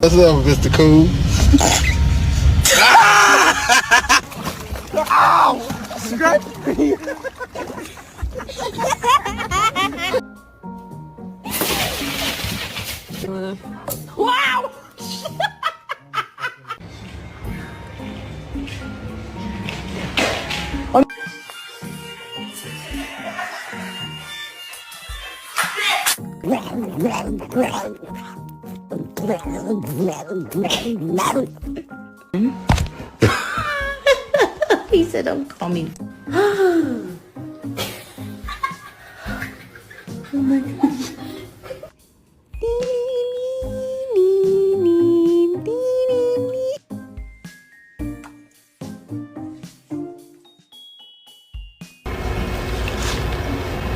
What's up, Mr. Cool? Ow! Scratch me! Wow! He said, "I'm coming." Oh my gosh.